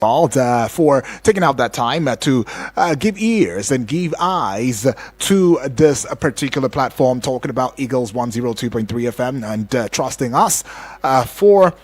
for taking out that time to give ears and give eyes to this particular platform, talking about Eagles 102.3 FM and trusting us for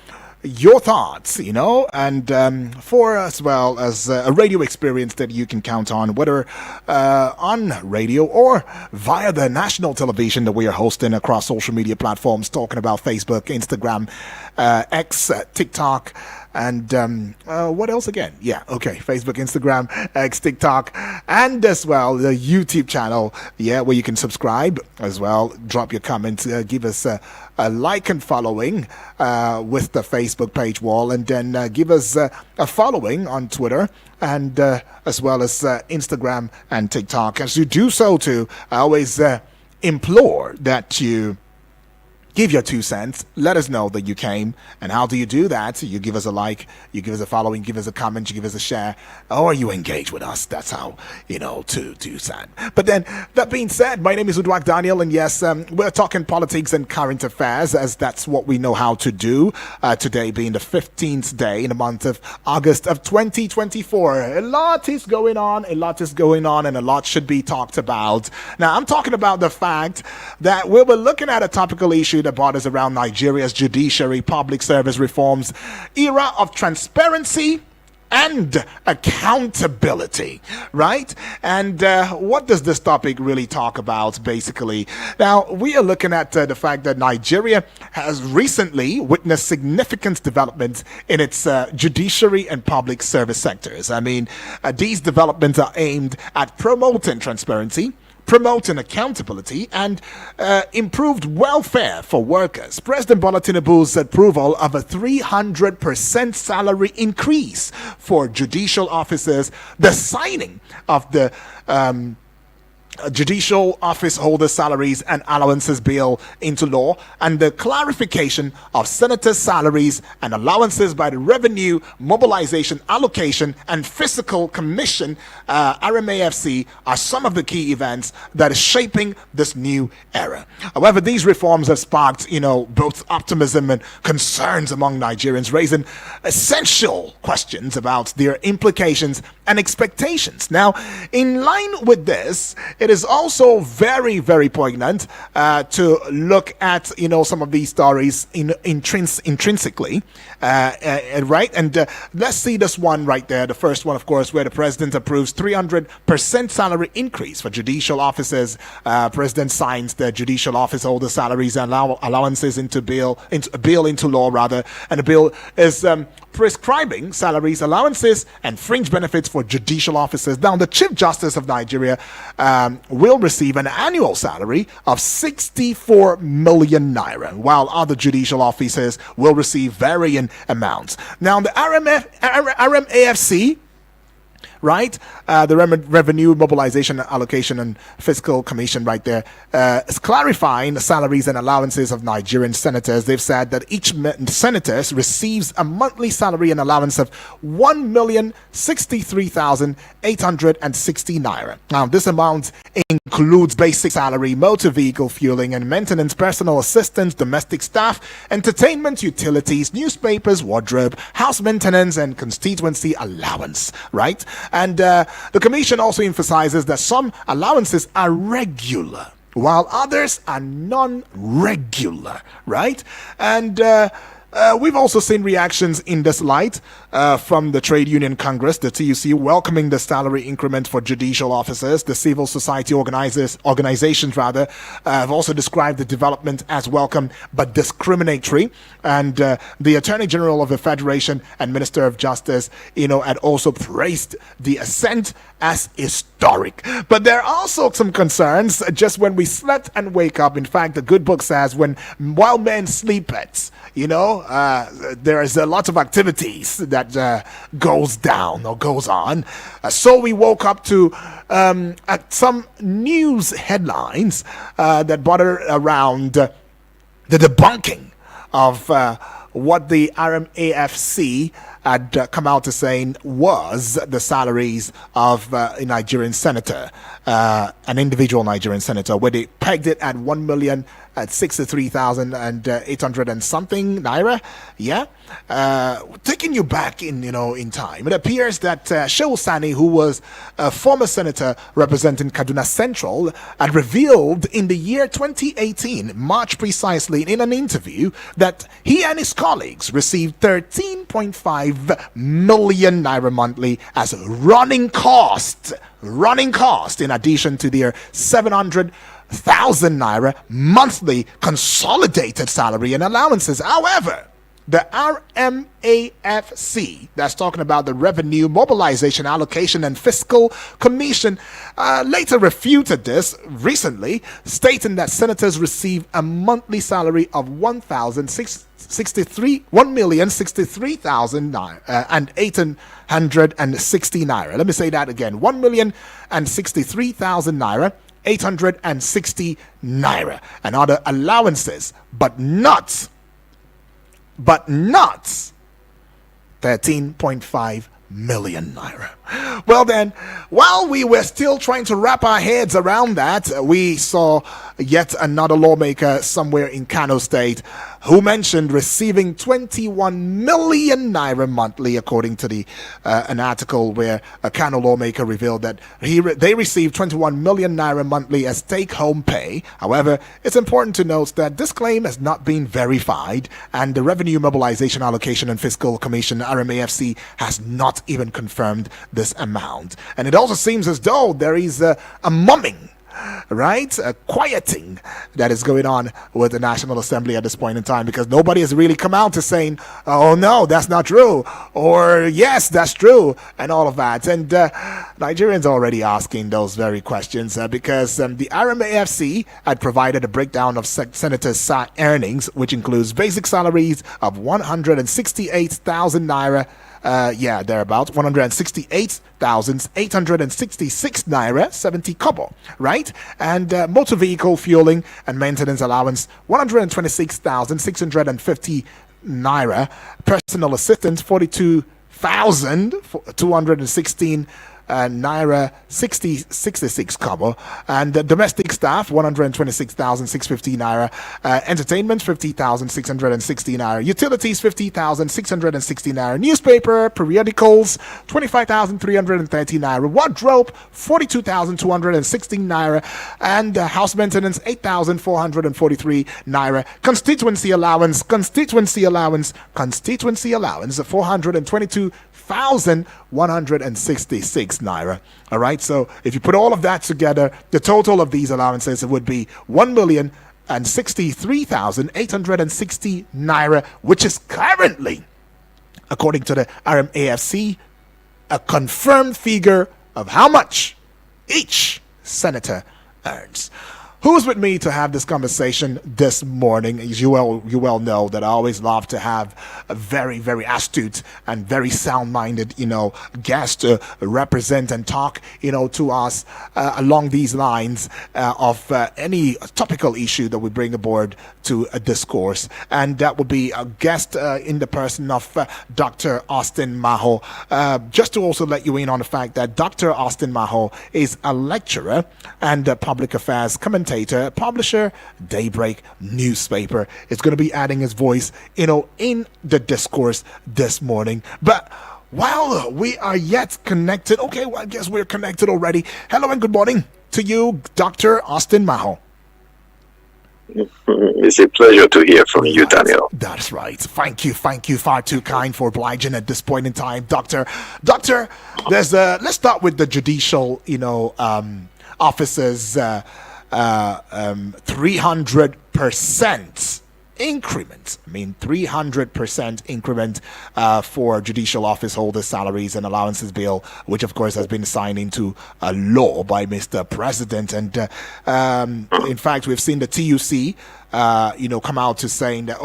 your thoughts, and for as well as a radio experience that you can count on, whether on radio or via the national television that we are hosting across social media platforms, talking about Facebook, Instagram, X, TikTok, and what else again? Yeah, okay. Facebook, Instagram, X, TikTok, and as well the YouTube channel, where you can subscribe as well. Drop your comments, give us a like and following with the Facebook page wall, and then give us a following on Twitter and as well as Instagram and TikTok. As you do so too, I always implore that you give your 2 cents. Let us know that you came. And how do you do that? You give us a like, you give us a following, give us a comment, you give us a share, or you engage with us. That's how, to do that. But then, that being said, my name is Udwak Daniel, and yes, we're talking politics and current affairs, as that's what we know how to do. Today being the 15th day in the month of August of 2024. A lot is going on, and a lot should be talked about. Now, I'm talking about the fact that we were looking at a topical issue that borders around Nigeria's judiciary, public service reforms, era of transparency and accountability, right? And what does this topic really talk about, basically? Now, we are looking at the fact that Nigeria has recently witnessed significant development in its judiciary and public service sectors. I mean, these developments are aimed at promoting transparency, promoting accountability, and improved welfare for workers. President Bola Tinubu's approval of a 300% salary increase for judicial officers, the signing of the Judicial Office Holder Salaries and Allowances Bill into law, and the clarification of senators' salaries and allowances by the Revenue Mobilization Allocation and Fiscal Commission, RMAFC, are some of the key events that is shaping this new era. However, these reforms have sparked, both optimism and concerns among Nigerians, raising essential questions about their implications and expectations. Now, in line with this, it is also very, very poignant to look at, some of these stories intrinsically, right? And let's see this one right there. The first one, of course, where the president approves 300% salary increase for judicial officers. President signs the Judicial Office Holder Salaries and Allowances into law, rather. And the bill is prescribing salaries, allowances, and fringe benefits for judicial officers. Now, the Chief Justice of Nigeria will receive an annual salary of 64 million naira, while other judicial officers will receive varying amounts. Now, the RMAFC, right? The Revenue Mobilization Allocation and Fiscal Commission right there is clarifying the salaries and allowances of Nigerian senators. They've said that each senator receives a monthly salary and allowance of 1,063,860 naira. Now, this amount includes basic salary, motor vehicle fueling and maintenance, personal assistance, domestic staff, entertainment, utilities, newspapers, wardrobe, house maintenance, and constituency allowance, right? And the commission also emphasizes that some allowances are regular, while others are non-regular, right? And we've also seen reactions in this light from the Trade Union Congress, the TUC, welcoming the salary increment for judicial officers. The civil society organizations have also described the development as welcome but discriminatory. And the Attorney General of the Federation and Minister of Justice, had also praised the ascent as historic. But there are also some concerns just when we slept and wake up. In fact, the good book says while men sleep, there is a lot of activities that goes down or goes on. So we woke up to at some news headlines that border around the debunking of what the RMAFC had come out to saying was the salaries of a Nigerian senator, an individual Nigerian senator, where they pegged it at 1 million at 63,800 and something naira. Yeah, taking you back in time. It appears that Shehu Sani, who was a former senator representing Kaduna Central, had revealed in the year 2018, March precisely, in an interview that he and his colleagues received 13.5 million naira monthly as running cost, in addition to their 700,000 naira monthly consolidated salary and allowances. However, the RMAFC, that's talking about the Revenue Mobilization Allocation and Fiscal Commission, later refuted this recently, stating that senators receive a monthly salary of 1,063,860 naira. Let me say that again: 1,063,000 naira. 860 naira and other allowances, but not 13.5 million naira. Well then, while we were still trying to wrap our heads around that, we saw yet another lawmaker somewhere in Kano State who mentioned receiving 21 million naira monthly, according to an article where a Kano lawmaker revealed that they received 21 million naira monthly as take-home pay. However, it's important to note that this claim has not been verified, and the Revenue Mobilization Allocation and Fiscal Commission (RMAFC) has not even confirmed this amount. And it also seems as though there is a mumming, right? A quieting that is going on with the National Assembly at this point in time, because nobody has really come out to saying, oh no, that's not true, or yes, that's true, and all of that. And Nigerians are already asking those very questions because the RMAFC had provided a breakdown of senators' earnings, which includes basic salaries of 168,000 naira, thereabouts, 168,866 naira, 70 kobo, right? And motor vehicle fueling and maintenance allowance, 126,650 naira. Personal assistance, 42,216 naira, 66 kobo. And domestic staff, 126,650 naira. Entertainment, 50,660 naira. Utilities, 50,660 naira. Newspaper, periodicals, 25,330 naira. Wardrobe, 42,260 naira. And house maintenance, 8,443 naira. Constituency allowance, 422,166 naira. All right, so if you put all of that together, the total of these allowances would be 1,063,860 naira, which is currently, according to the RMAFC, a confirmed figure of how much each senator earns. Who's with me to have this conversation this morning? As you well know that I always love to have a very, very astute and very sound-minded, guest to represent and talk, to us along these lines of any topical issue that we bring aboard to a discourse. And that would be a guest in the person of Dr. Austin Maho. Just to also let you in on the fact that Dr. Austin Maho is a lecturer and a public affairs commentator, publisher, Daybreak newspaper. Is going to be adding his voice, in the discourse this morning. But while we are yet connected, okay, well, I guess we're connected already. Hello and good morning to you, Dr. Austin Maho. It's a pleasure to hear from you, Daniel. That's right. Thank you. Far too kind for obliging at this point in time, Doctor. There's let's start with the judicial, officers. 300% increment. 300% increment for judicial office holders' salaries and allowances bill, which of course has been signed into a law by Mr. President. And in fact, we've seen the TUC come out to saying that,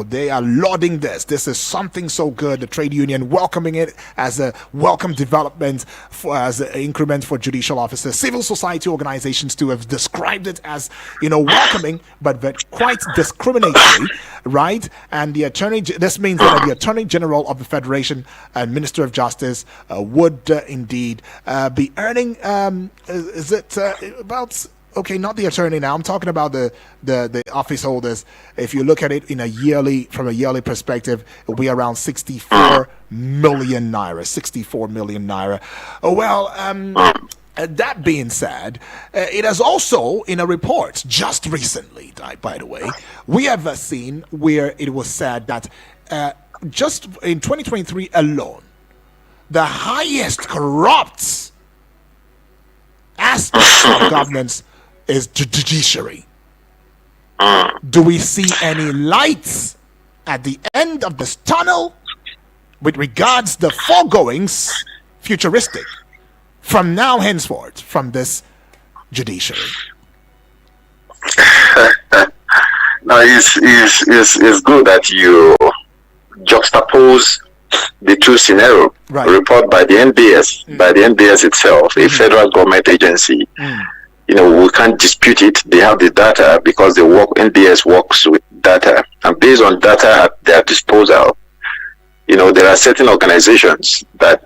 they are lauding this. This is something so good. The trade union welcoming it as a welcome development, as an increment for judicial officers. Civil society organizations too have described it as, welcoming, but quite discriminatory, right? And this means that the Attorney General of the Federation and Minister of Justice would indeed be earning, about Okay, not the attorney now. I'm talking about the office holders. If you look at it from a yearly perspective, it'll be around 64 million naira. 64 million naira. That being said, it has also, in a report just recently, by the way, we have seen where it was said that just in 2023 alone, the highest corrupt aspect of governance is judiciary. Do we see any lights at the end of this tunnel with regards the foregoings futuristic from now henceforth from this judiciary? Now, it's good that you juxtapose the two scenarios. Right. Report by the NBS itself, a federal government agency. We can't dispute it. They have the data because NBS works with data, and based on data at their disposal, there are certain organizations that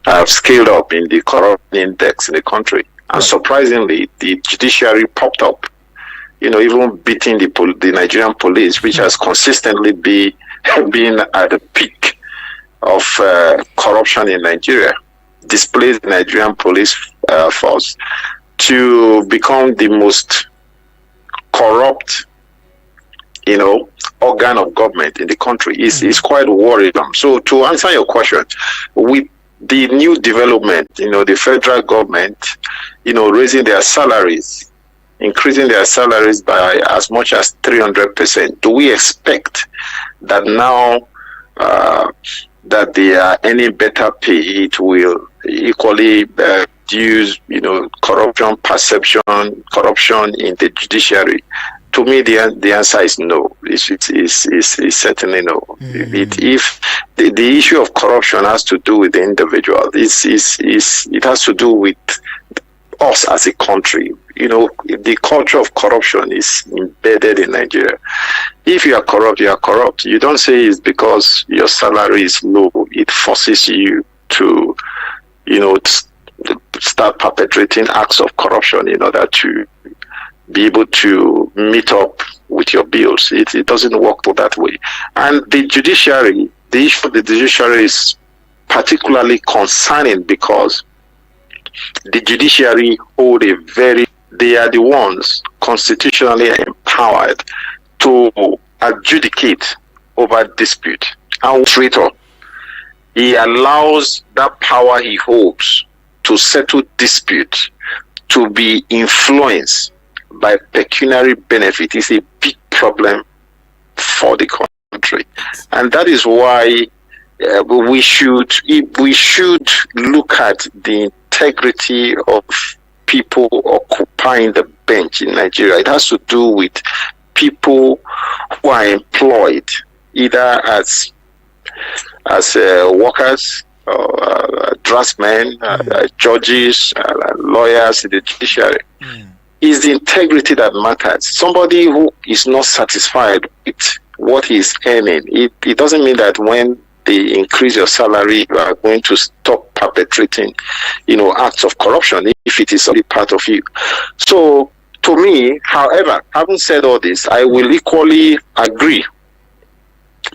have scaled up in the corruption index in the country, and surprisingly, the judiciary popped up. Even beating the Nigerian police, which has consistently been at the peak of corruption in Nigeria, displaced the Nigerian police force to become the most corrupt, organ of government in the country. Is quite worrisome. So to answer your question, with the new development, the federal government, raising their salaries, increasing their salaries by as much as 300%, do we expect that now that they are any better pay, it will equally use, corruption perception, corruption in the judiciary? To me, the answer is no. It's certainly no. If the issue of corruption has to do with the individual, it has to do with us as a country. The culture of corruption is embedded in Nigeria. If you are corrupt, you are corrupt. You don't say it's because your salary is low. It forces you to, start perpetrating acts of corruption in order to be able to meet up with your bills. It doesn't work that way. And the judiciary, the issue of the judiciary is particularly concerning because the judiciary they are the ones constitutionally empowered to adjudicate over dispute. And traitor, he allows that power he holds to settle dispute to be influenced by pecuniary benefit. Is a big problem for the country, and that is why we should look at the integrity of people occupying the bench in Nigeria. It has to do with people who are employed either as workers, draftsmen, judges, lawyers in the judiciary. Is the integrity that matters. Somebody who is not satisfied with what he is earning, it doesn't mean that when they increase your salary, you are going to stop perpetrating, acts of corruption if it is only part of you. So, to me, however, having said all this, I will equally agree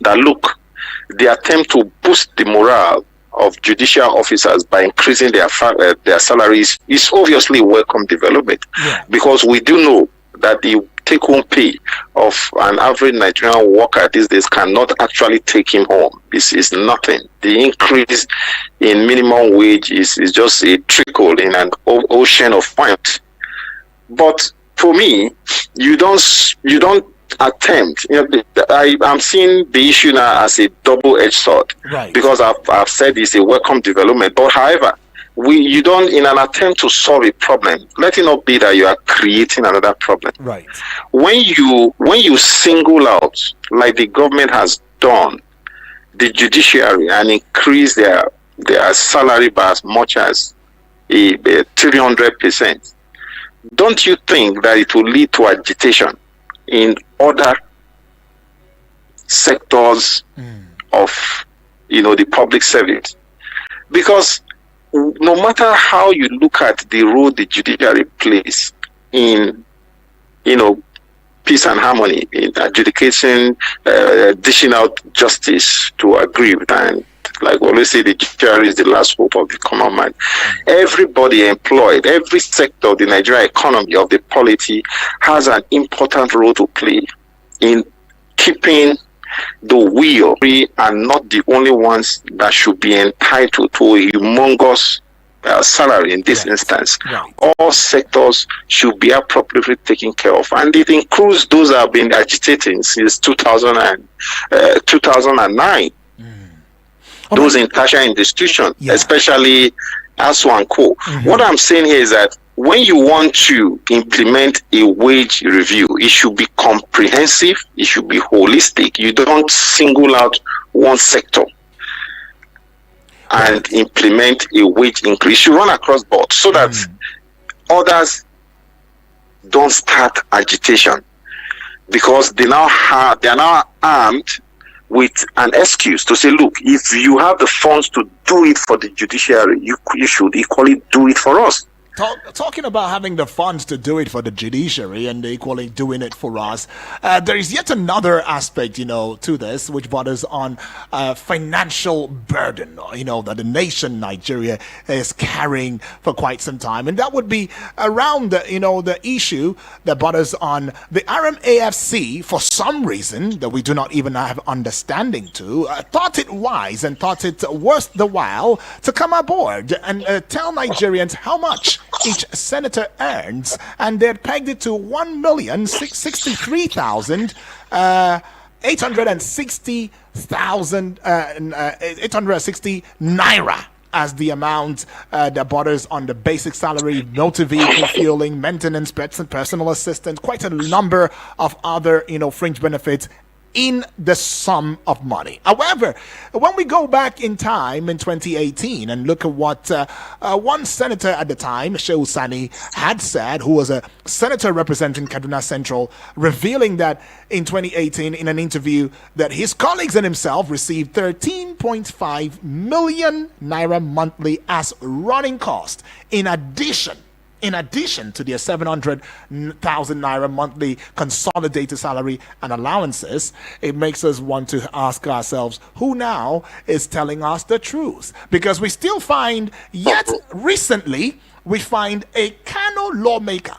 that, look, the attempt to boost the morale of judicial officers by increasing their salaries is obviously a welcome development, because we do know that the take-home pay of an average Nigerian worker these days cannot actually take him home. This is nothing. The increase in minimum wage is just a trickle in an ocean of white. But for me, you don't attempt. I'm seeing the issue now as a double-edged sword, because I've said it's a welcome development. But however, you don't, in an attempt to solve a problem, let it not be that you are creating another problem. Right. When you single out, like the government has done, the judiciary and increase their salary by as much as 300%, don't you think that it will lead to agitation in other sectors of the public service? Because no matter how you look at the role the judiciary plays, in, peace and harmony, in adjudicating, dishing out justice to aggrieved. And like we always say, the judiciary is the last hope of the common man. Everybody employed, every sector of the Nigerian economy, of the polity, has an important role to play in keeping the wheel. We are not the only ones that should be entitled to a humongous salary in this instance. Right. All sectors should be appropriately taken care of, and it includes those that have been agitating since 2009. Those in tertiary institutions, especially ASU and Co. What I'm saying here is that when you want to implement a wage review, it should be comprehensive, it should be holistic. You don't single out one sector and implement a wage increase. You should run across board so that others don't start agitation, because they are now armed with an excuse to say, look, if you have the funds to do it for the judiciary, you should equally do it for us. Talking about having the funds to do it for the judiciary and equally doing it for us, there is yet another aspect, to this, which borders on financial burden, that the nation Nigeria is carrying for quite some time, and that would be around the issue that borders on the RMAFC. For some reason that we do not even have understanding to, thought it wise and thought it worth the while to come aboard and tell Nigerians how much each senator earns, and they had pegged it to 1,663,860 naira as the amount that borders on the basic salary, motor vehicle fueling, maintenance, personal assistance, quite a number of other fringe benefits in the sum of money. However, when we go back in time in 2018 and look at what one senator at the time, Shehu Sani, had said, who was a senator representing Kaduna Central, revealing that in 2018 in an interview that his colleagues and himself received 13.5 million naira monthly as running cost in addition to their 700,000 naira monthly consolidated salary and allowances. It makes us want to ask ourselves, who now is telling us the truth? Because we still find, yet recently, we find a Kano lawmaker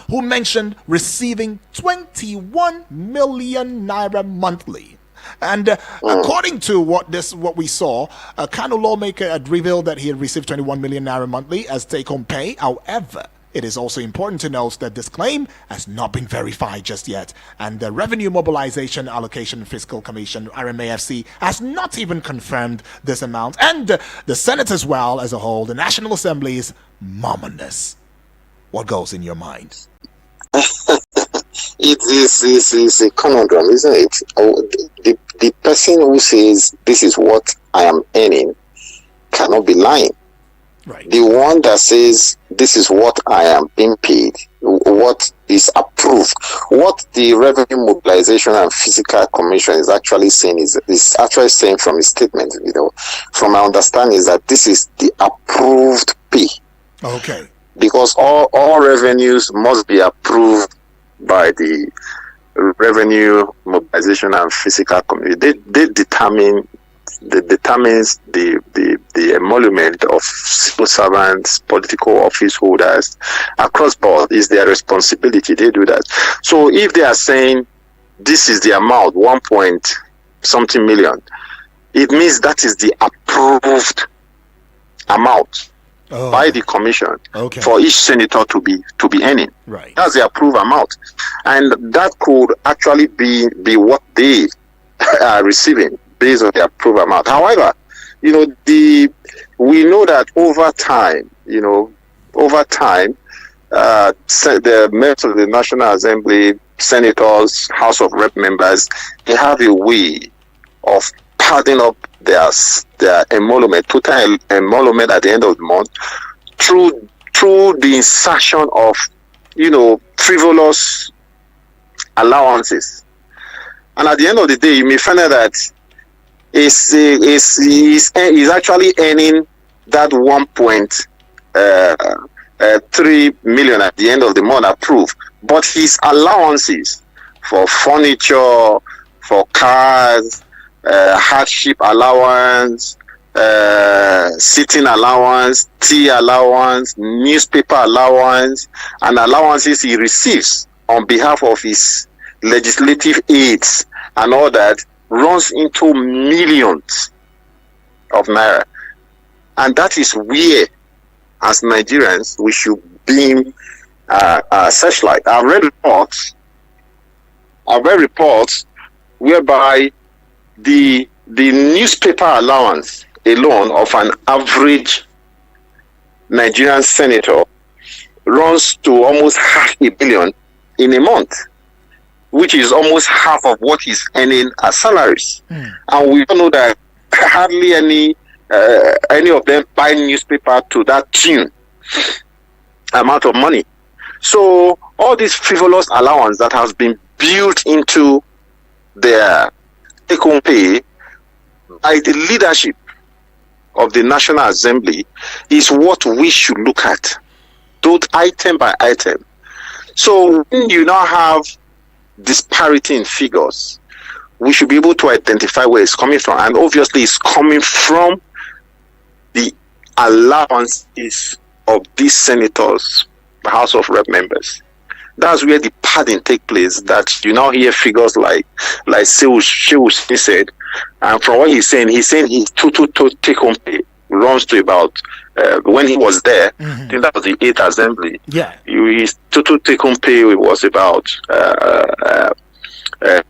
who mentioned receiving 21 million naira monthly. And according to what we saw, a Kano lawmaker had revealed that he had received 21 million naira monthly as take-home pay. However, it is also important to note that this claim has not been verified just yet, and the Revenue Mobilization Allocation and Fiscal Commission, RMAFC, has not even confirmed this amount. And the Senate as well as a whole, the National Assembly, is murmurous. What goes in your mind? It is a conundrum, isn't it? The person who says this is what I am earning cannot be lying. Right. The one that says this is what I am being paid, what is approved, what the Revenue Mobilization and Fiscal Commission is actually saying is actually saying from his statement, from my understanding, is that this is the approved pay. Okay. Because all revenues must be approved by the Revenue Mobilization and Fiscal Committee. They determines the emolument of civil servants, political office holders across board. Is their responsibility. They do that. So if they are saying this is the amount, 1 point something million, it means that is the approved amount by the commission for each senator to be earning. Right. That's the approved amount, and that could actually be what they are receiving based on the approved amount. However, we know that over time, the members of the National Assembly, senators, House of Rep members, they have a way of padding up their emolument, total emolument at the end of the month through the insertion of frivolous allowances. And at the end of the day, you may find out that he's actually earning that 1 point 3 million at the end of the month approved, but his allowances for furniture, for cars, hardship allowance, sitting allowance, tea allowance, newspaper allowance, and allowances he receives on behalf of his legislative aides and all that runs into millions of naira. And that is where, as Nigerians, we should beam searchlight. I've read reports whereby the newspaper allowance alone of an average Nigerian senator runs to almost $500 million in a month, which is almost half of what he's earning as salaries. And we all know that hardly any of them buy newspaper to that tune amount of money. So all this frivolous allowance that has been built into their take-home pay by the leadership of the National Assembly is what we should look at, both item by item. So when you now have disparity in figures, we should be able to identify where it's coming from. And obviously it's coming from the allowances of these senators, House of Rep members. That's where the padding take place, that you now hear figures like Shehu said, and from what he's saying his total take home pay runs to about, when he was there, I think that was the 8th assembly. Yeah. His total take home pay was about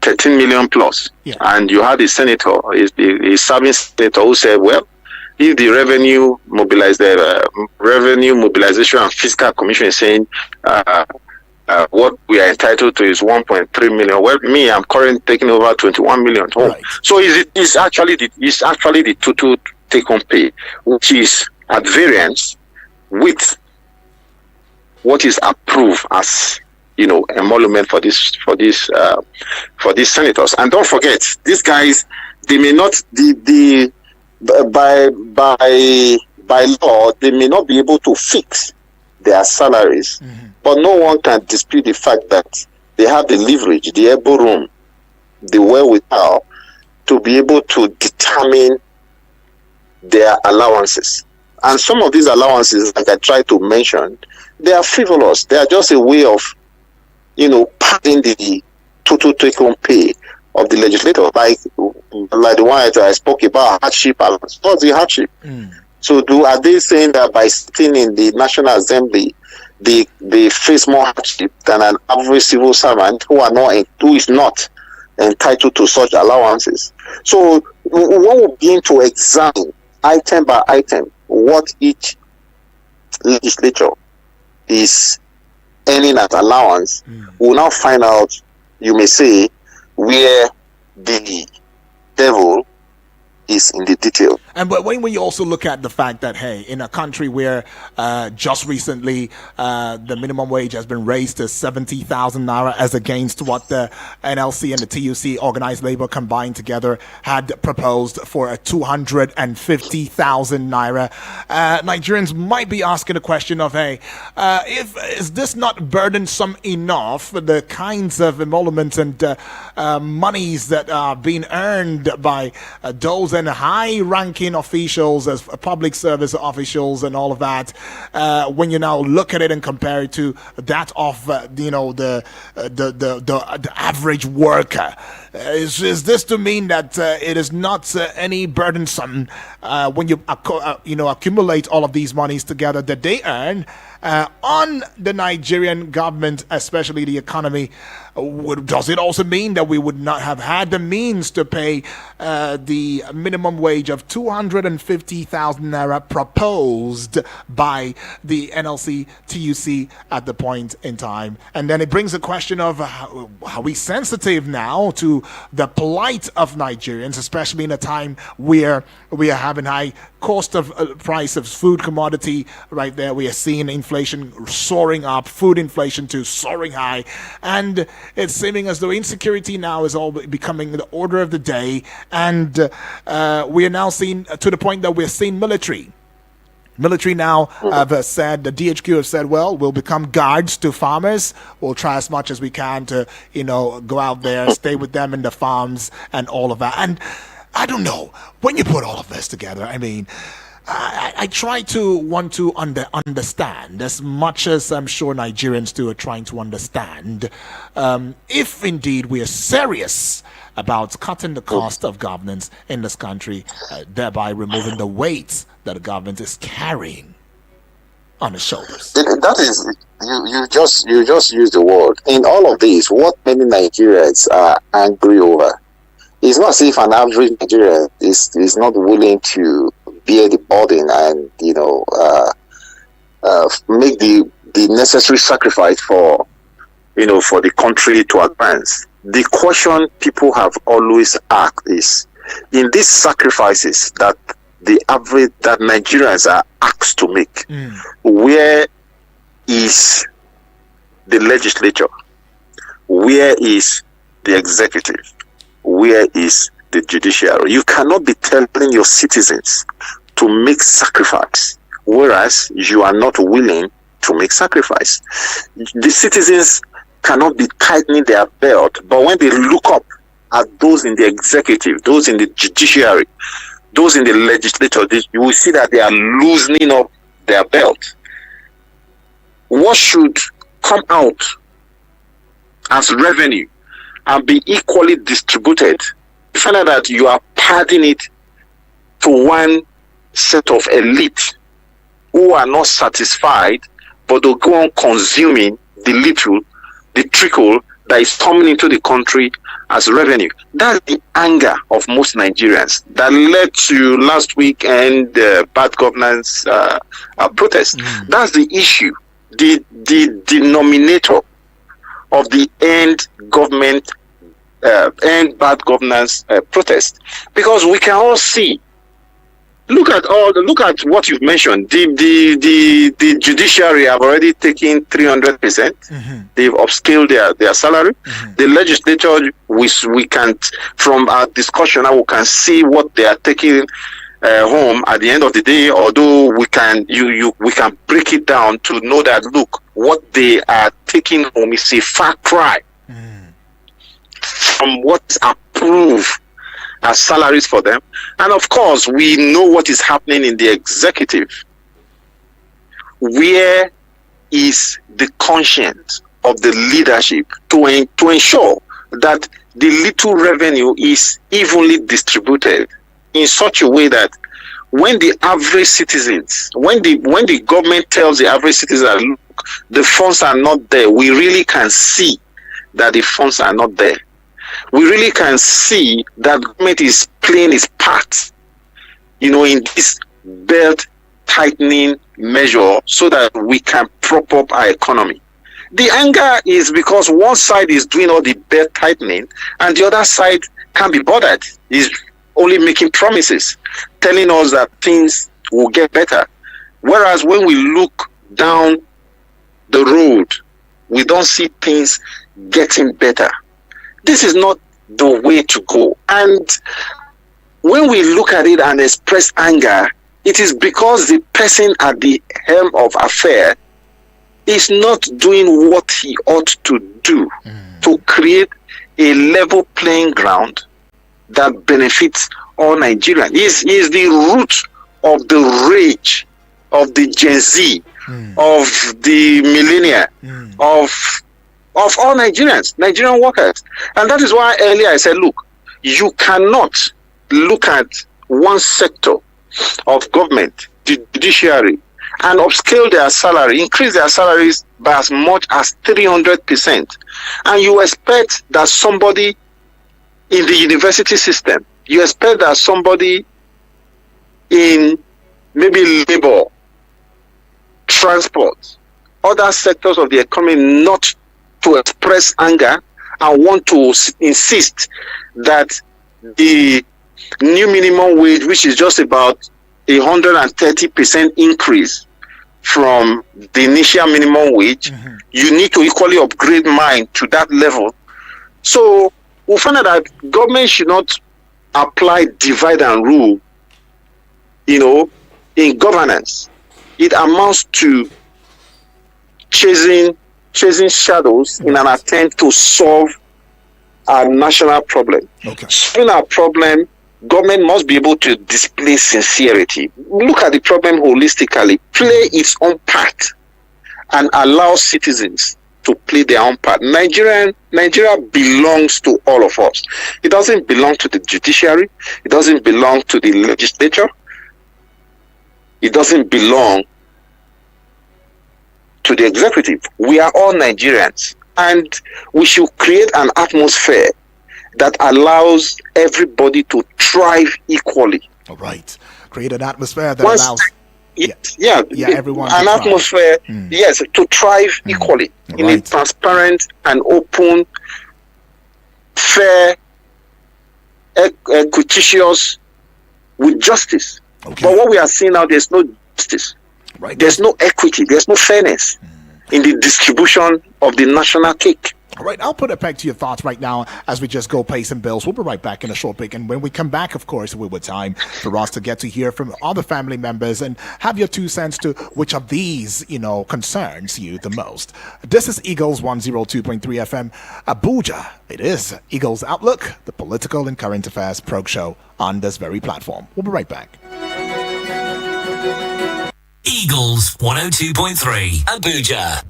13 million plus. Yeah. And you had a senator, a serving senator, who said, well, if the revenue mobilization and fiscal commission is saying what we are entitled to is 1.3 million. Well, me, I'm currently taking over 21 million home. Right. So it's actually the total take-home pay, which is at variance with what is approved as emolument for these senators. And don't forget, these guys, they may not by law, they may not be able to fix their salaries, but no one can dispute the fact that they have the leverage, the elbow room, the wherewithal to be able to determine their allowances. And some of these allowances, like I tried to mention, they are frivolous. They are just a way of, padding the total take-home pay of the legislator, like the one I spoke about, hardship allowance. What's the hardship? So are they saying that by sitting in the National Assembly, they face more hardship than an average civil servant who is not entitled to such allowances? So when we begin to examine item by item what each legislature is earning as allowance, we'll now find out, you may say, where the devil is in the detail. But when you also look at the fact that, hey, in a country where just recently the minimum wage has been raised to 70,000 naira as against what the NLC and the TUC, organized labor combined together, had proposed for a 250,000 naira, Nigerians might be asking the question of, hey, is this not burdensome enough, the kinds of emoluments and monies that are being earned by those and high-ranking officials, as public service officials and all of that, when you now look at it and compare it to that of the average worker, is this to mean that it is not any burdensome when you accumulate all of these monies together that they earn on the Nigerian government, especially the economy? Does it also mean that we would not have had the means to pay the minimum wage of 250,000 naira proposed by the NLC TUC at the point in time? And then it brings a question of are we sensitive now to the plight of Nigerians, especially in a time where we are having high cost of price of food commodity right there. We are seeing inflation soaring up, food inflation too soaring high, and it's seeming as though insecurity now is all becoming the order of the day, and we are now seeing to the point that we're seeing military Military now have said, the DHQ have said, well, we'll become guards to farmers. We'll try as much as we can to, go out there, stay with them in the farms and all of that. And I don't know, when you put all of this together, I mean, I try to want to understand, as much as I'm sure Nigerians too are trying to understand, if indeed we are serious about cutting the cost of governance in this country, thereby removing the weight that the government is carrying on its shoulders. That is, you just used the word. In all of this, what many Nigerians are angry over, it's not as if an average Nigerian is not willing to bear the burden and make the necessary sacrifice for the country to advance. The question people have always asked is, in these sacrifices that Nigerians are asked to make, where is the legislature? Where is the executive? Where is the judiciary? You cannot be telling your citizens to make sacrifice, whereas you are not willing to make sacrifice. The citizens cannot be tightening their belt, but when they look up at those in the executive, those in the judiciary, those in the legislature, you will see that they are loosening up their belt. What should come out as revenue and be equally distributed, you find out that you are padding it to one set of elite who are not satisfied, but they'll go on consuming the trickle that is coming into the country as revenue. That's the anger of most Nigerians that led to last weekend bad governance protest. That's the issue, the denominator of the end bad governance protest, because we can all see. Look at what you've mentioned. The judiciary have already taken 300%. They've upscaled their salary. The legislature, we can, from our discussion now, we can see what they are taking home at the end of the day. Although we can break it down to know that, look, what they are taking home is a far cry from what's approved as salaries for them. And of course, we know what is happening in the executive. Where is the conscience of the leadership to ensure that the little revenue is evenly distributed in such a way that when the average citizens, when the government tells the average citizen, look, the funds are not there, we really can see that the funds are not there. We really can see that government is playing its part, in this belt tightening measure so that we can prop up our economy. The anger is because one side is doing all the belt tightening and the other side can't be bothered. Is only making promises, telling us that things will get better. Whereas when we look down the road, we don't see things getting better. This is not the way to go. And when we look at it and express anger, it is because the person at the helm of affair is not doing what he ought to do to create a level playing ground that benefits all Nigerians. He is the root of the rage of the Gen Z, of the millennia, of all Nigerians, Nigerian workers. And that is why earlier I said, look, you cannot look at one sector of government, the judiciary, and upscale their salary, increase their salaries by as much as 300%. And you expect that somebody in the university system, you expect that somebody in maybe labor, transport, other sectors of the economy not to express anger and want to insist that the new minimum wage, which is just about 130% increase from the initial minimum wage, you need to equally upgrade mine to that level. So we find out that government should not apply divide and rule, in governance. it amounts to chasing shadows in an attempt to solve our national problem. Okay. Solving our problem, government must be able to display sincerity, look at the problem holistically, play its own part, and allow citizens to play their own part. Nigeria belongs to all of us. It doesn't belong to the judiciary. It doesn't belong to the legislature. It doesn't belong to the executive. We are all Nigerians, and we should create an atmosphere that allows everybody to thrive equally. All right. Create an atmosphere that allows everyone an atmosphere, yes, to thrive equally in a transparent and open, fair, equitatious, with justice. Okay. But what we are seeing now, there's no justice. Right. There's no equity. There's no fairness in the distribution of the national cake. All right, I'll put it back to your thoughts right now as we just go pay some bills. We'll be right back in a short break. And when we come back, of course, we will time for us to get to hear from other family members and have your 2 cents to which of these, concerns you the most. This is Eagles 102.3 FM, Abuja. It is Eagles Outlook, the political and current affairs prog show on this very platform. We'll be right back. Eagles 102.3 Abuja.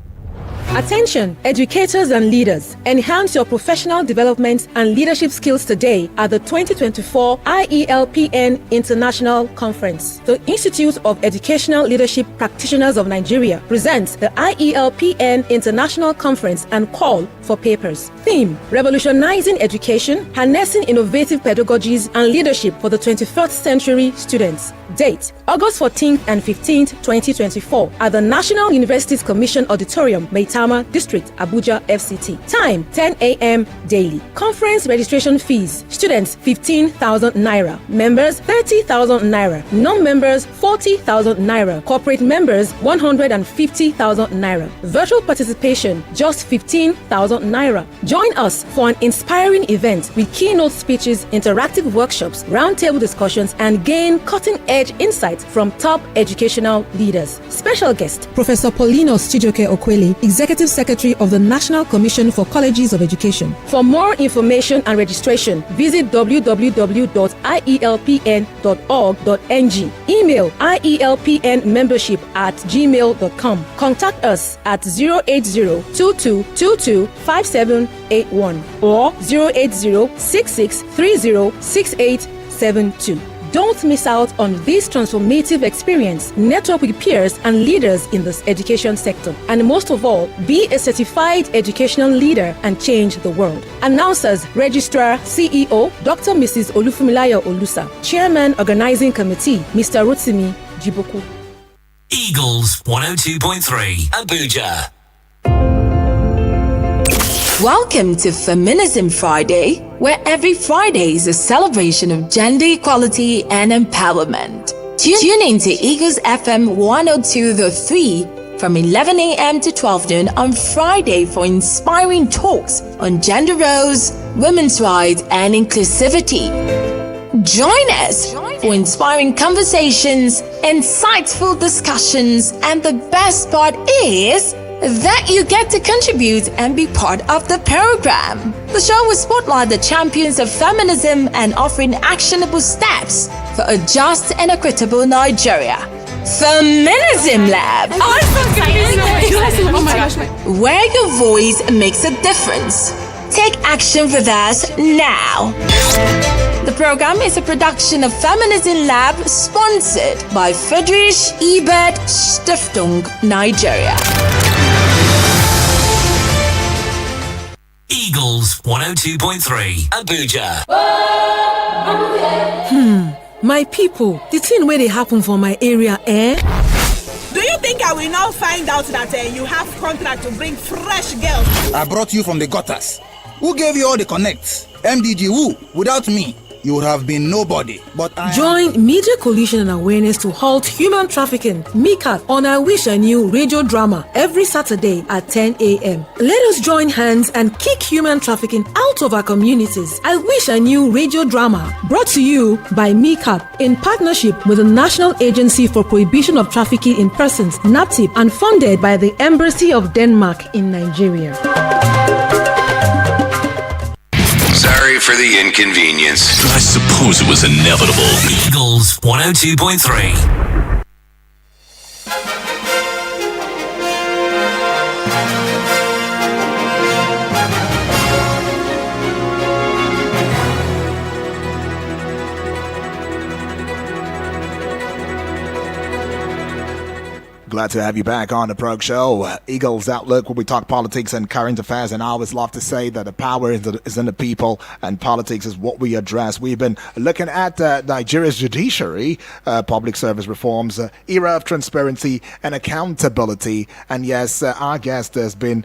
Attention, educators and leaders. Enhance your professional development and leadership skills today at the 2024 IELPN International Conference. The Institute of Educational Leadership Practitioners of Nigeria presents the IELPN International Conference and call for papers. Theme: Revolutionizing Education, Harnessing Innovative Pedagogies and Leadership for the 21st Century Students. Date: August 14th and 15th, 2024 at the National Universities Commission Auditorium, Maitama District, Abuja, FCT. Time: 10 a.m. daily. Conference registration fees: students 15,000 naira, members 30,000 naira, non-members 40,000 naira, corporate members 150,000 naira. Virtual participation just 15,000 naira. Join us for an inspiring event with keynote speeches, interactive workshops, roundtable discussions, and gain cutting-edge insights from top educational leaders. Special guest, Professor Paulinos Chijoke Okweli, Executive Secretary of the National Commission for Colleges of Education. For more information and registration, visit www.ielpn.org.ng. Email ielpnmembership@gmail.com. Contact us at 080-2222-5781 or 080-6630-6872. Don't miss out on this transformative experience. Network with peers and leaders in this education sector. And most of all, be a certified educational leader and change the world. Announcers, Registrar, CEO, Dr. Mrs. Olufumilayo Olusa. Chairman, Organizing Committee, Mr. Rotimi Jiboku. Eagles 102.3 Abuja. Welcome to Feminism Friday, where every Friday is a celebration of gender equality and empowerment. Tune in to Eagles FM 102.3 from 11 a.m. to 12 noon on Friday for inspiring talks on gender roles, women's rights, and inclusivity. Join us for inspiring conversations, insightful discussions, and the best part is that you get to contribute and be part of the program. The show will spotlight the champions of feminism and offering actionable steps for a just and equitable Nigeria. Feminism Lab, where your voice makes a difference. Take action with us now. The program is a production of Feminism Lab, sponsored by Friedrich Ebert Stiftung, Nigeria. Eagles 102.3 Abuja. My people, the thing where they happen for my area, Do you think I will now find out that you have contract to bring fresh girls? I brought you from the gutters. Who gave you all the connects? MDG who? Without me. you would have been nobody. But Join Media Coalition and Awareness to Halt Human Trafficking, MICAT, on I Wish I Knew radio drama every Saturday at 10 a.m. Let us join hands and kick human trafficking out of our communities. I Wish I Knew radio drama, brought to you by MICAT in partnership with the National Agency for Prohibition of Trafficking in Persons, NAPTIP, and funded by the Embassy of Denmark in Nigeria. Sorry for the inconvenience. I suppose it was inevitable. Eagles 102.3. Glad to have you back on the Prog Show. Eagles Outlook, where we talk politics and current affairs. And I always love to say that the power is in the people, and politics is what we address. We've been looking at Nigeria's judiciary, public service reforms, era of transparency and accountability. And yes, our guest has been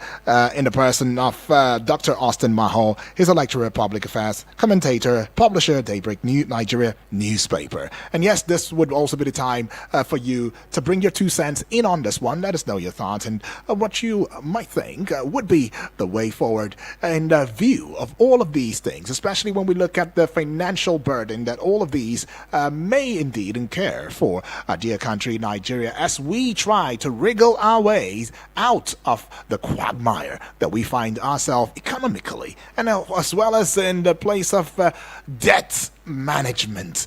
in the person of Dr. Austin Maho. He's a lecturer of public affairs, commentator, publisher, Daybreak Nigeria newspaper. And yes, this would also be the time for you to bring your 2 cents in on this one. Let us know your thoughts and what you might think would be the way forward in view of all of these things, especially when we look at the financial burden that all of these may indeed incur for our dear country Nigeria, as we try to wriggle our ways out of the quagmire that we find ourselves economically, and as well as in the place of debt management,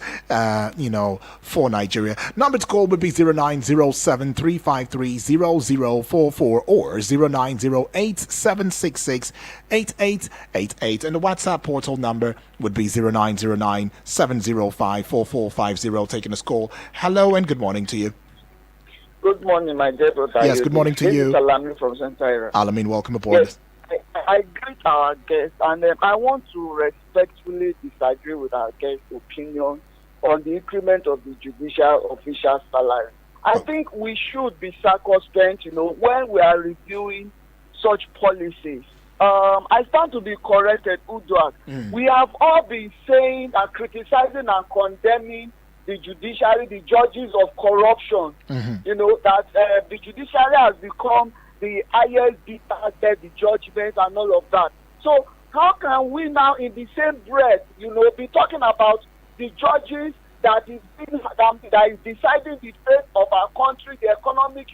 for Nigeria. Number to call would be 0907-353-0044 or 0908-766-8888, and the WhatsApp portal number would be 0909-705-4450. Taking this call. Hello and good morning to you. Good morning, my dear brother. Yes, good morning to you. Alamin from Central. Alamin, welcome aboard. Yes, I greet our guest, and I want to respectfully disagree with our guest's opinion on the increment of the judicial official salary. I think we should be circumspect, when we are reviewing such policies. I stand to be corrected, Uduak. We have all been saying and criticizing and condemning the judiciary, the judges of corruption. That the judiciary has become the highest bidder, the judgment and all of that. So how can we now in the same breath, be talking about the judges that is deciding the fate of our country, the economic,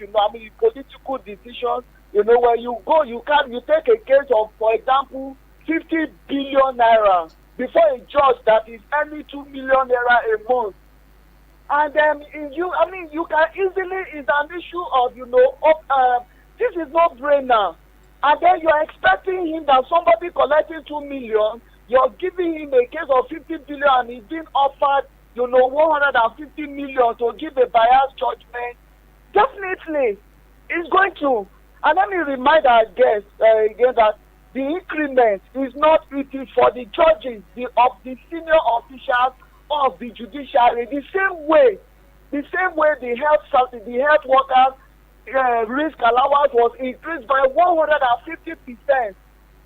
political decisions. When you go, you take a case of, for example, 50 billion naira before a judge that is earning 2 million naira a month. And then you can easily, it's an issue of, this is no brainer. And then you're expecting him that somebody collecting 2 million, you're giving him a case of 50 billion and he's being offered, 150 million to give a biased judgment. Definitely, it's going to. And let me remind our guests again that the increment is not written for the judges, of the senior officials of the judiciary. The same way the health workers risk allowance was increased by 150%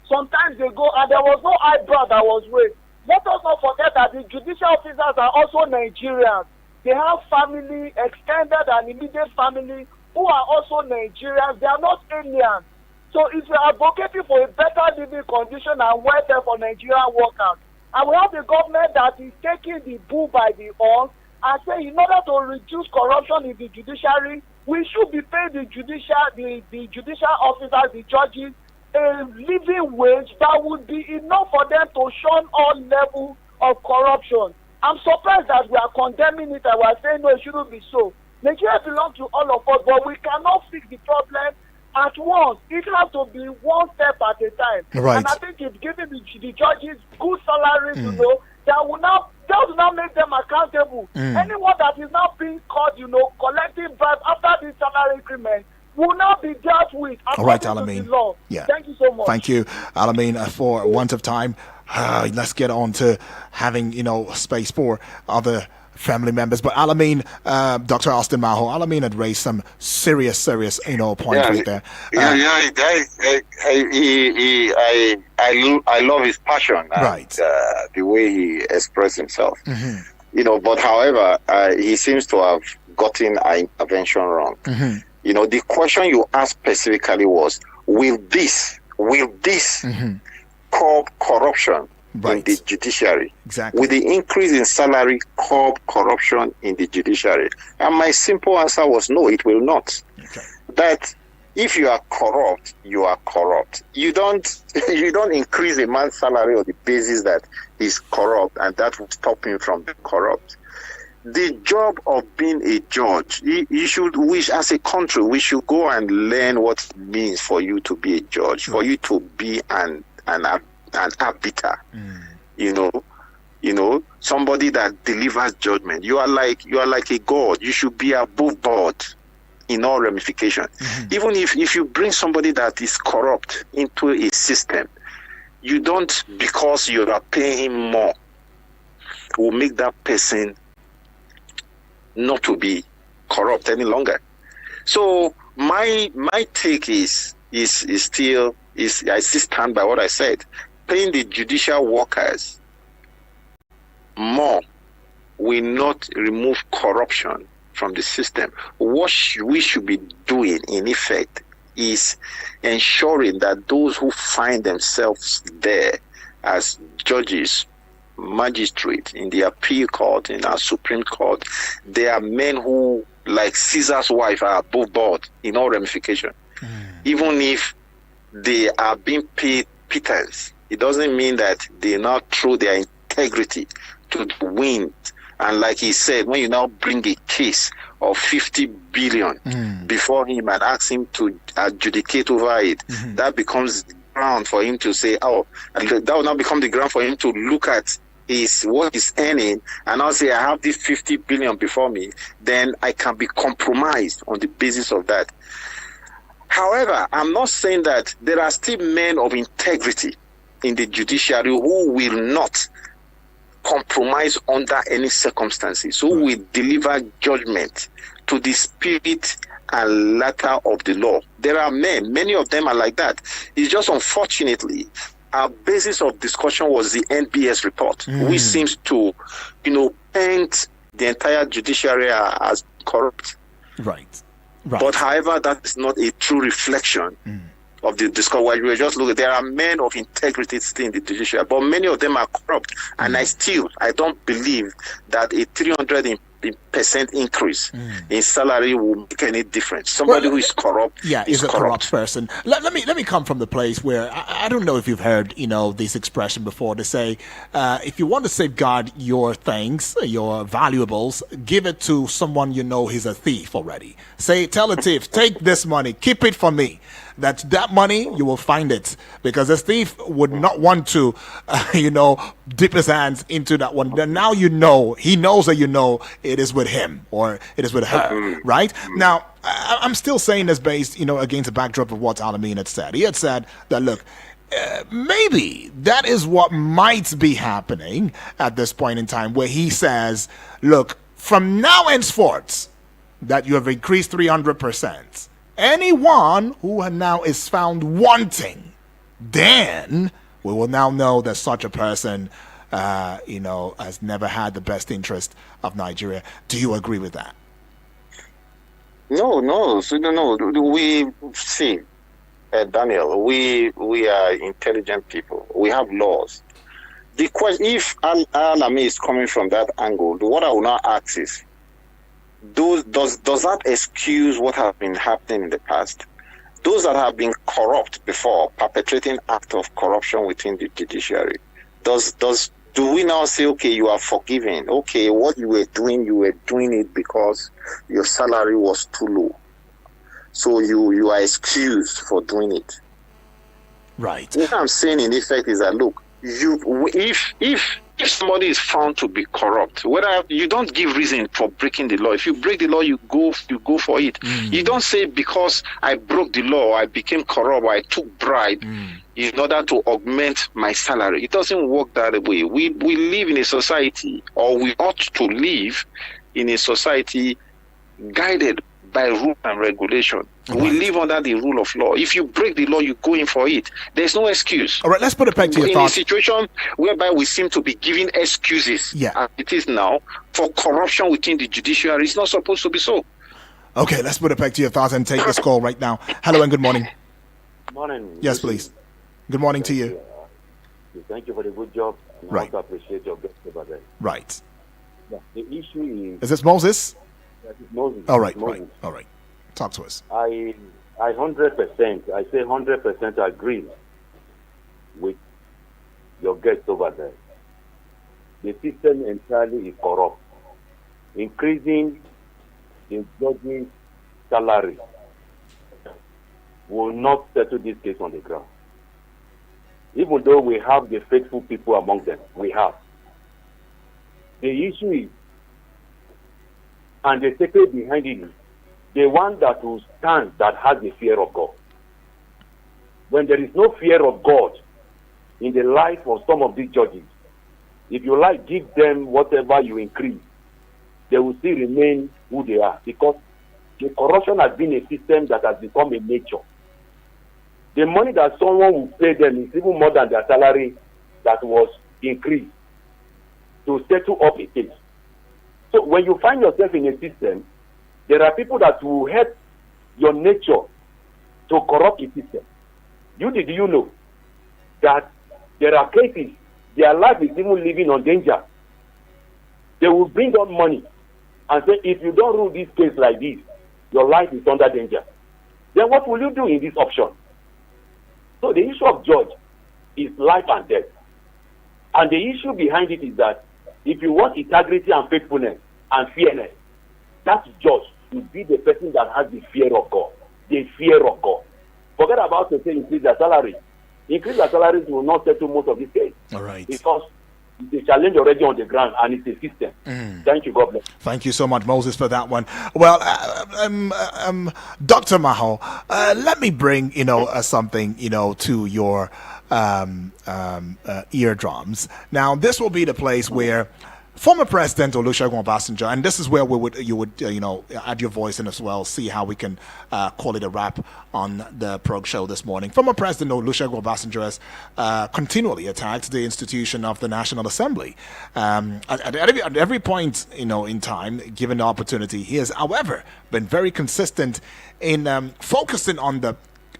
sometimes ago, and there was no eyebrow that was raised. Let us not forget that the judicial officers are also Nigerians. They have family, extended and immediate family, who are also Nigerians. They are not aliens. So if we are advocating for a better living condition and welfare for Nigerian workers, and we have a government that is taking the bull by the horn and saying in order to reduce corruption in the judiciary, we should be paying the judicial officers, the judges, a living wage that would be enough for them to shun all levels of corruption. I'm surprised that we are condemning it and we are saying no, it shouldn't be so. Nigeria belongs to all of us, but we cannot fix the problem at once. It has to be one step at a time. Right. And I think it's giving the judges good salaries, that will now make them accountable. Anyone that is now being caught, collecting bribes after this salary increment will now be dealt with. All right, Alamin. Yeah. Thank you so much. Thank you, Alamin. For want of time, let's get on to having space for other family members. But Alamin, Dr. Austin Maho, Alamin had raised some serious, points right there. I love his passion and right. The way he expressed himself. But however, he seems to have gotten our intervention wrong. The question you asked specifically was, will this curb corruption in the judiciary? Exactly. With the increase in salary, curb corruption in the judiciary? And my simple answer was no, it will not. Okay. That if you are corrupt, you are corrupt. You don't increase a man's salary on the basis that he's corrupt, and that will stop him from being corrupt. The job of being a judge, as a country, we should go and learn what it means for you to be a judge, for you to be an arbiter. Somebody that delivers judgment. You are like a god. You should be above board in all ramifications. Even if you bring somebody that is corrupt into a system, you don't, because you are paying him more, will make that person not to be corrupt any longer. So my take is I still stand by what I said. Paying the judicial workers more will not remove corruption from the system. What we should be doing, in effect, is ensuring that those who find themselves there as judges, magistrates in the appeal court, in our Supreme Court, they are men who, like Caesar's wife, are above board in all ramifications. Even if they are being paid pittance, it doesn't mean that they now throw their integrity to the wind. And like he said, when you now bring a case of 50 billion before him and ask him to adjudicate over it, that becomes ground for him to say, that will now become the ground for him to look at what he's earning and now say, I have this 50 billion before me, then I can be compromised on the basis of that. However, I'm not saying that there are still men of integrity in the judiciary who will not compromise under any circumstances, who will deliver judgment to the spirit and letter of the law. There are men, many of them are like that. It's just unfortunately, our basis of discussion was the NBS report, which seems to, paint the entire judiciary as corrupt. Right. But however, that is not a true reflection of the discussion. Where we just look, there are men of integrity still in the judiciary, but many of them are corrupt. And I don't believe that a 300% increase in salary will make any difference. Somebody who is corrupt is a corrupt person. Let me come from the place where I don't know if you've heard this expression before. They say if you want to safeguard your things, your valuables, give it to someone he's a thief already. Tell a thief, take this money, keep it for me. That money, you will find it, because a thief would not want to dip his hands into that one. Then now he knows that it is with him or it is with her, right? Now, I'm still saying this based, against the backdrop of what Alamin had said. He had said that, look, maybe that is what might be happening at this point in time, where he says, look, from now henceforth, that you have increased 300%. Anyone who now is found wanting, then we will now know that such a person, has never had the best interest of Nigeria. Do you agree with that? No. So, no. We see, Daniel. We are intelligent people. We have laws. The question, if Al-Ami is coming from that angle, what I will now ask is, does that excuse what has been happening in the past? Those that have been corrupt before, perpetrating acts of corruption within the judiciary, do we now say, okay, you are forgiven? Okay, what you were doing it because your salary was too low, so you are excused for doing it. Right. What I'm saying in effect is that, look, if if somebody is found to be corrupt, whether you don't give reason for breaking the law. If you break the law, you go for it. You don't say because I broke the law, I became corrupt, or I took bribe in order to augment my salary. It doesn't work that way. We live in a society, or we ought to live in a society guided by rule and regulation. Right. We live under the rule of law. If you break the law, you go in for it. There's no excuse. All right, let's put it back to your in thoughts. a situation whereby we seem to be giving excuses, as it is now, for corruption within the judiciary, it's not supposed to be so. Okay, let's put it back to your thoughts and take this call right now. Hello and good morning. Good morning. Yes, please. Good morning to you. Thank you for the good job. And Right. I also appreciate your guest over there. Right. The issue Is this Moses? is Moses. All right, Moses. right. All right. Talk to us. I 100%, I say 100% agree with your guest over there. The system entirely is corrupt. Increasing the judge's salary will not settle this case on the ground. Even though we have the faithful people among them, we have. The issue is, and the secret behind it is, the one that will stand that has the fear of God. When there is no fear of God in the life of some of these judges, if you like, give them whatever you increase, they will still remain who they are, because the corruption has been a system that has become a nature. The money that someone will pay them is even more than their salary that was increased to settle up a case. So when you find yourself in a system, there are people that will help your nature to corrupt the system. Did you know that there are cases, their life is even living on danger? They will bring on money and say, if you don't rule this case like this, your life is under danger. Then what will you do in this option? So the issue of judge is life and death. And the issue behind it is that if you want integrity and faithfulness and fairness, that judge should be the person that has the fear of God. The fear of God. Forget about to say increase their salary. Increase their salaries will not settle most of this case. All right. Because it's a challenge already on the ground and it's a system. Thank you, God bless. Thank you so much, Moses, for that one. Well, Dr. Maho, let me bring, something, to your eardrums. Now, this will be the place where former President Olusegun Obasanjo, and this is where you would add your voice in as well, see how we can call it a wrap on the Prog Show this morning. Former President Olusegun Obasanjo has continually attacked the institution of the National Assembly. At every point, in time, given the opportunity, he has, however, been very consistent in focusing on the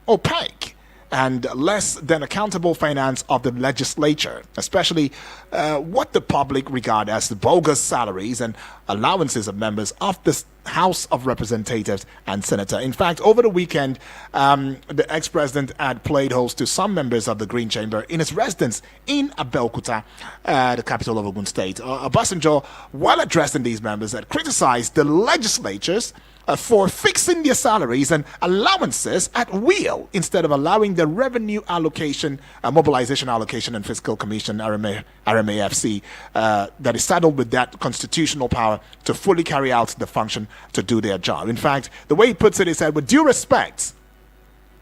opaque and less than accountable finance of the legislature, especially what the public regard as the bogus salaries and allowances of members of the House of Representatives and Senator. In fact, over the weekend, the ex-president had played host to some members of the Green Chamber in his residence in Abeokuta, the capital of Ogun State. Obasanjo, while addressing these members, had criticized the legislatures for fixing their salaries and allowances at will instead of allowing the Revenue Allocation, Mobilization Allocation and Fiscal Commission, RMAFC, that is saddled with that constitutional power to fully carry out the function to do their job. In fact, the way he puts it, he said, with due respect,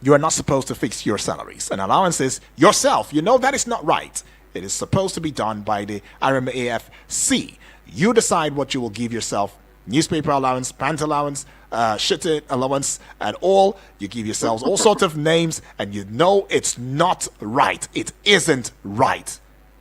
you are not supposed to fix your salaries and allowances yourself. You know that is not right. It is supposed to be done by the RMAFC. You decide what you will give yourself. Newspaper allowance, pant allowance, shit allowance, and all. You give yourselves all sorts of names, and you know it's not right. It isn't right.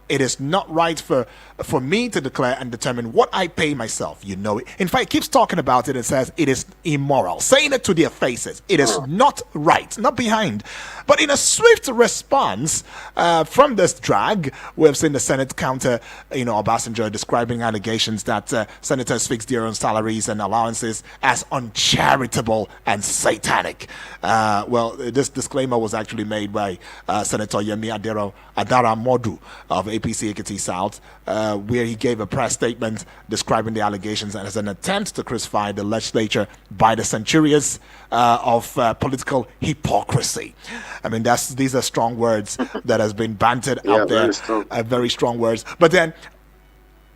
It is not right for me to declare and determine what I pay myself. You know it. In fact, it keeps talking about it and says it is immoral. Saying it to their faces. It is not right. Not behind. But in a swift response from this drag, we have seen the Senate counter, Obasanjo describing allegations that senators fix their own salaries and allowances as uncharitable and satanic. Well, this disclaimer was actually made by Senator Yemi Adara Modu of APC Ekiti South, where he gave a press statement describing the allegations as an attempt to crucify the legislature by the centuries of political hypocrisy. I mean, these are strong words that has been bantered out there, very strong words. But then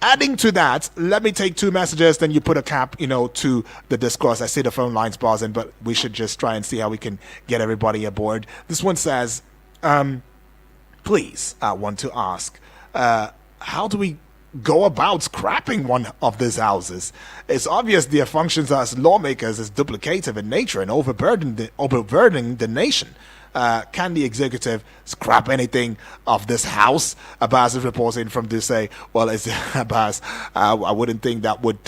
Adding to that, let me take two messages, then you put a cap, to the discourse. I see the phone lines buzzing, but we should just try and see how we can get everybody aboard. This one says, please, I want to ask, how do we go about scrapping one of these houses? It's obvious their functions as lawmakers is duplicative in nature and overburdening the nation. Can the executive scrap anything of this house? Abbas is reporting from Duce. Well, it's Abbas. I wouldn't think that would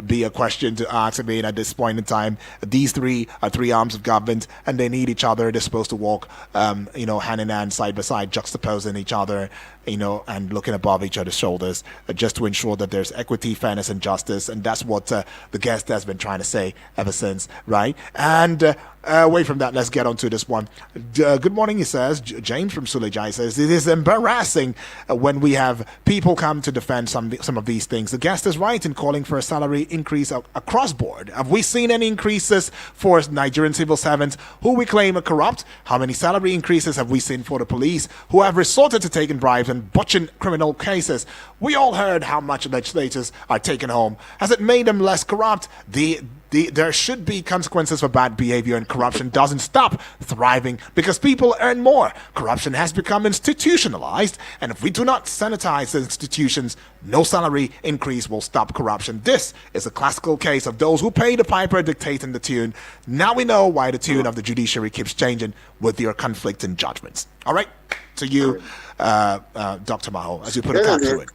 be a question to ask. I mean, at this point in time, these three are three arms of government, and they need each other. They're supposed to walk, hand in hand, side by side, juxtaposing each other, and looking above each other's shoulders, just to ensure that there's equity, fairness, and justice. And that's what the guest has been trying to say ever since, right? And away from that, let's get on to this one. Good morning, he says. James from Suleja says, it is embarrassing when we have people come to defend some of these things. The guest is right in calling for a salary increase across board. Have we seen any increases for Nigerian civil servants who we claim are corrupt? How many salary increases have we seen for the police who have resorted to taking bribes and botching criminal cases? We all heard how much legislators are taking home. Has it made them less corrupt? There should be consequences for bad behavior, and corruption doesn't stop thriving because people earn more. Corruption has become institutionalized, and if we do not sanitize the institutions, no salary increase will stop corruption. This is a classical case of those who pay the piper dictating the tune. Now we know why the tune of the judiciary keeps changing with your conflicting judgments. All right, to you, Dr. Maho, as you put a cap to it.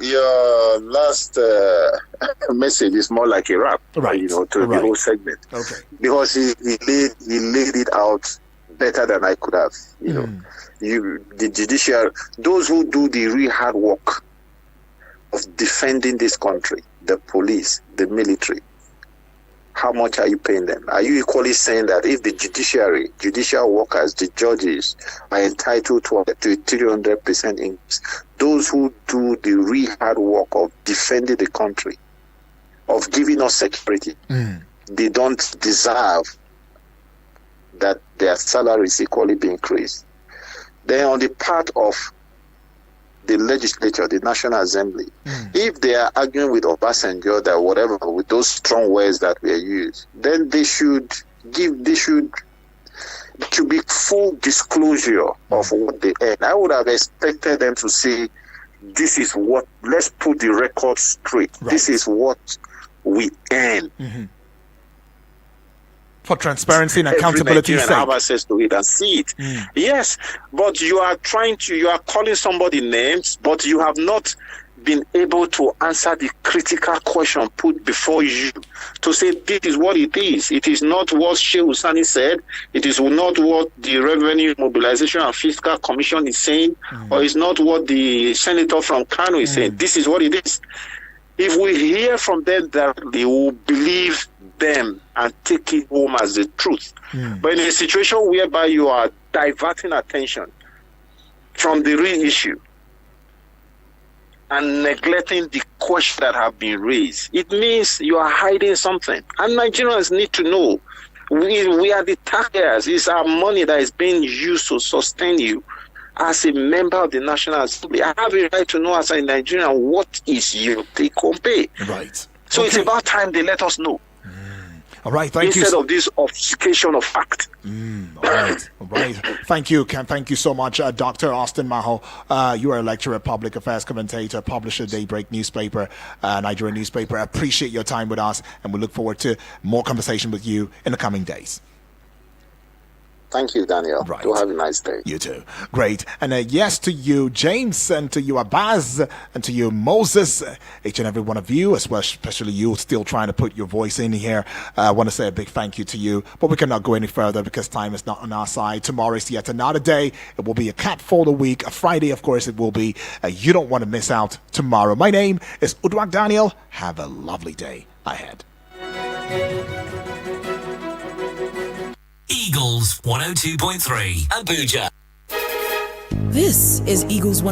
Your last message is more like a rap, right? To the whole segment, okay? Because he laid it out better than I could have. The judiciary, those who do the real hard work of defending this country, the police, the military. How much are you paying them? Are you equally saying that if the judicial workers, the judges, are entitled to a 300% increase, those who do the real hard work of defending the country, of giving us security, they don't deserve that their salaries equally be increased? Then on the part of the legislature, the National Assembly, if they are arguing with Obasanjo that whatever, with those strong words that were used, then there should be full disclosure of what they earn. I would have expected them to say, this is what, let's put the record straight. Right. This is what we earn. For transparency and accountability sake. Have access to it and see it. Yes, but you are calling somebody names, but you have not been able to answer the critical question put before you to say this is what it is. It is not what Sheikh Husani said. It is not what the Revenue Mobilization and Fiscal Commission is saying, or it's not what the senator from Kano is saying. This is what it is. If we hear from them directly, we will believe them and take it home as the truth. But in a situation whereby you are diverting attention from the real issue and neglecting the questions that have been raised, it means you are hiding something. And Nigerians need to know, we are the taxpayers. It's our money that is being used to sustain you. As a member of the National Assembly, I have a right to know as a Nigerian what is your take-home pay. Right. So it's about time they let us know. All right, thank you. Instead of this obfuscation of fact. All right. Thank you, Ken. Thank you so much, Dr. Austin Maho. You are a lecturer, public affairs commentator, publisher, Daybreak newspaper, Nigerian newspaper. I appreciate your time with us, and we look forward to more conversation with you in the coming days. Thank you, Daniel. Right. Do have a nice day. You too. Great. And yes to you, James, and to you, Abbas, and to you, Moses, each and every one of you, especially you still trying to put your voice in here. I want to say a big thank you to you, but we cannot go any further because time is not on our side. Tomorrow is yet another day. It will be a cat folder week. A Friday, of course, it will be. You don't want to miss out tomorrow. My name is Udwak Daniel. Have a lovely day ahead. Eagles 102.3 Abuja. This is Eagles 102.3.